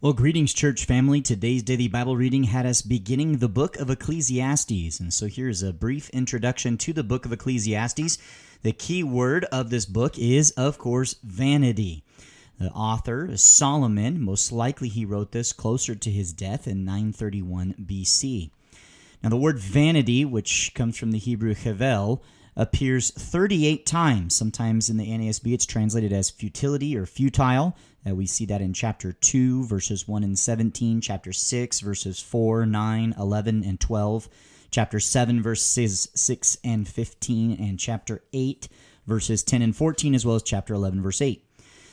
Well, greetings, church family. Today's daily Bible reading had us beginning the book of Ecclesiastes. And so here's a brief introduction to the book of Ecclesiastes. The key word of this book is, of course, vanity. The author is Solomon. Most likely he wrote this closer to his death in 931 BC. Now, the word vanity, which comes from the Hebrew hevel, appears 38 times. Sometimes in the NASB it's translated as futility or futile. We see that in chapter 2, verses 1 and 17, chapter 6, verses 4, 9, 11, and 12, chapter 7, verses 6 and 15, and chapter 8, verses 10 and 14, as well as chapter 11, verse 8.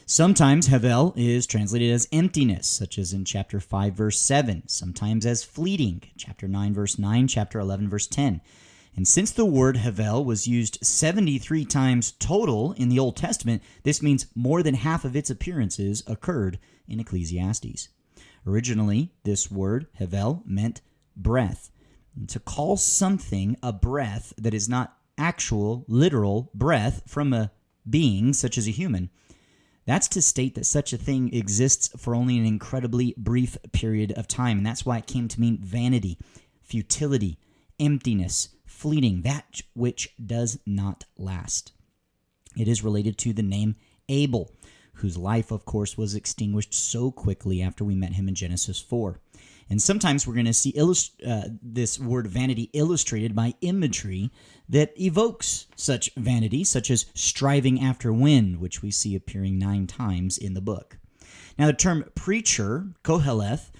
Sometimes hevel is translated as emptiness, such as in chapter 5, verse 7, sometimes as fleeting, chapter 9, verse 9, chapter 11, verse 10. And since the word hevel was used 73 times total in the Old Testament, this means more than half of its appearances occurred in Ecclesiastes. Originally, this word, hevel, meant breath. And to call something a breath that is not actual, literal breath from a being, such as a human, that's to state that such a thing exists for only an incredibly brief period of time. And that's why it came to mean vanity, futility, emptiness, fleeting, that which does not last. It is related to the name Abel, whose life, of course, was extinguished so quickly after we met him in Genesis 4. And sometimes we're going to see this word vanity illustrated by imagery that evokes such vanity, such as striving after wind, which we see appearing 9 times in the book. Now, the term preacher, koheleth,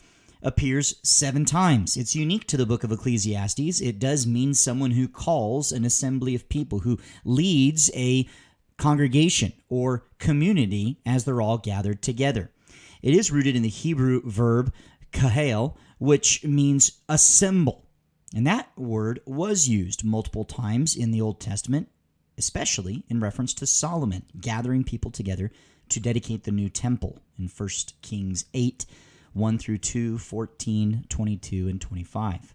appears 7 times. It's unique to the book of Ecclesiastes. It does mean someone who calls an assembly of people, who leads a congregation or community as they're all gathered together. It is rooted in the Hebrew verb kahel, which means assemble. And that word was used multiple times in the Old Testament, especially in reference to Solomon gathering people together to dedicate the new temple in 1 Kings 8, 1 through 2, 14, 22, and 25.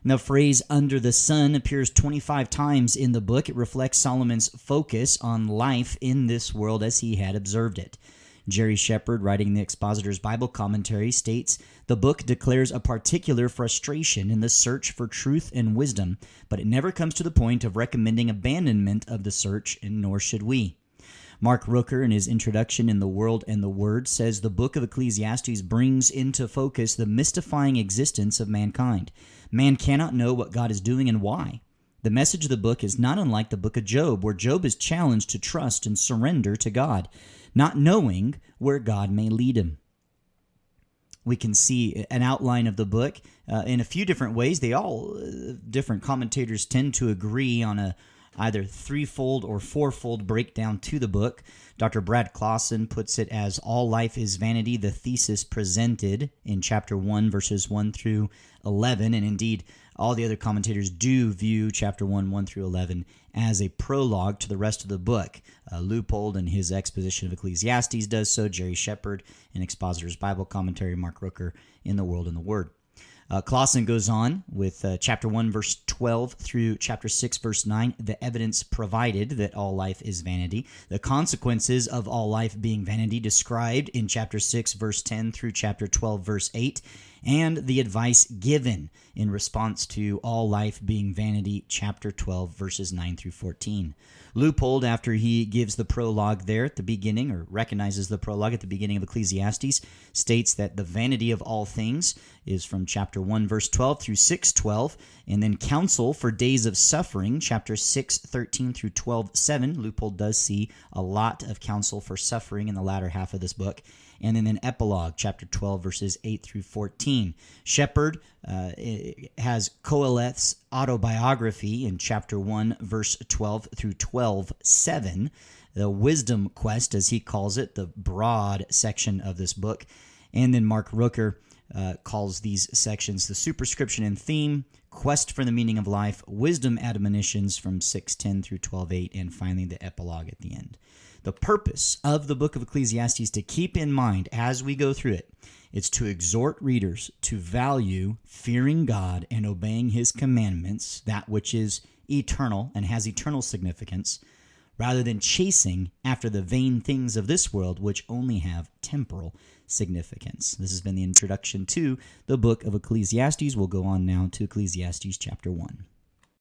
And the phrase under the sun appears 25 times in the book. It reflects Solomon's focus on life in this world as he had observed it. Jerry Shepard, writing the Expositor's Bible Commentary, states, "The book declares a particular frustration in the search for truth and wisdom, but it never comes to the point of recommending abandonment of the search, and nor should we." Mark Rooker, in his introduction in The World and the Word, says the book of Ecclesiastes brings into focus the mystifying existence of mankind. Man cannot know what God is doing and why. The message of the book is not unlike the book of Job, where Job is challenged to trust and surrender to God, not knowing where God may lead him. We can see an outline of the book in a few different ways. Different commentators tend to agree on a either threefold or fourfold breakdown to the book. Dr. Brad Clausen puts it as all life is vanity, the thesis presented in chapter 1, verses 1 through 11. And indeed, all the other commentators do view chapter 1, 1 through 11 as a prologue to the rest of the book. Leupold in his exposition of Ecclesiastes does so. Jerry Shepard in Expositor's Bible Commentary. Mark Rooker in The World and the Word. Clausen goes on with chapter 1, verse 12 through chapter 6, verse 9, the evidence provided that all life is vanity, the consequences of all life being vanity described in chapter 6, verse 10 through chapter 12, verse 8, and the advice given in response to all life being vanity, chapter 12, verses 9 through 14. Leupold, after he gives the prologue there at the beginning, or recognizes the prologue at the beginning of Ecclesiastes, states that the vanity of all things is from chapter 1, verse 12 through 6:12, and then counsel for days of suffering, chapter 6, 13 through 12, 7. Leupold does see a lot of counsel for suffering in the latter half of this book. And then an epilogue, chapter 12, verses 8 through 14. Shepard has Koheleth's autobiography in chapter 1, verse 12 through 12, 7. The wisdom quest, as he calls it, the broad section of this book. And then Mark Rooker calls these sections the superscription and theme, quest for the meaning of life, wisdom admonitions from 6:10 through 12:8, and finally the epilogue at the end. The purpose of the book of Ecclesiastes to keep in mind as we go through it, it's to exhort readers to value fearing God and obeying his commandments, that which is eternal and has eternal significance, rather than chasing after the vain things of this world, which only have temporal significance. This has been the introduction to the book of Ecclesiastes. We'll go on now to Ecclesiastes chapter 1.